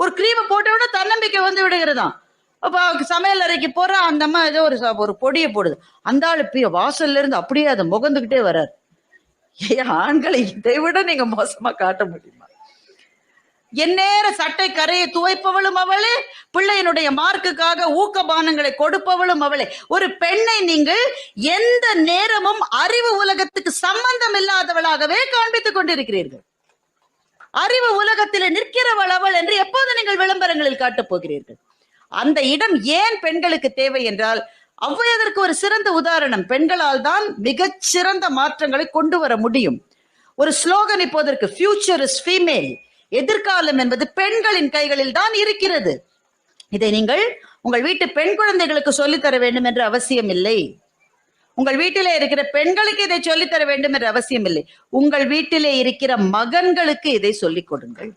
ஒரு கிரீமை போட்டோட தன்னம்பிக்கை வந்து விடுகிறதாம். அப்ப சமையல் அறைக்கு போற அந்த அம்மா ஏதோ ஒரு பொடியை போடுது, அந்த ஆளு வாசல்ல இருந்து அப்படியே அதை முகந்துகிட்டே வர்றாரு. ஆண்களை இதை விட நீங்க மோசமா காட்ட முடியுமா? எந்நேர சட்டை கரையை துவைப்பவளும் அவளே, பிள்ளையினுடைய மார்க்குக்காக ஊக்கபானங்களை கொடுப்பவளும் அவளே. ஒரு பெண்ணை நீங்கள் எந்த நேரமும் அறிவு உலகத்துக்கு சம்பந்தம் இல்லாதவளாகவே காண்பித்துக் கொண்டிருக்கிறீர்கள். அறிவு உலகத்தில் நிற்கிறவள் அவள் என்று எப்போது நீங்கள் விளம்பரங்களில் காட்டப் போகிறீர்கள்? அந்த இடம் ஏன் பெண்களுக்கு தேவை என்றால், அவ்வையதற்கு ஒரு சிறந்த உதாரணம். பெண்களால் தான் மிகச் சிறந்த மாற்றங்களை கொண்டு வர முடியும். ஒரு ஸ்லோகன் இப்போதற்கு, ஃபியூச்சர் இஸ் ஃபீமேல், எதிர்காலம் என்பது பெண்களின் கைகளில் தான் இருக்கிறது. இதை நீங்கள் உங்கள் வீட்டு பெண் குழந்தைகளுக்கு சொல்லித்தர வேண்டும் என்ற அவசியம் இல்லை. உங்கள் வீட்டிலே இருக்கிற பெண்களுக்கு இதை சொல்லித்தர வேண்டும் என்ற அவசியம் இல்லை. உங்கள் வீட்டிலே இருக்கிற மகன்களுக்கு இதை சொல்லிக் கொடுங்கள்.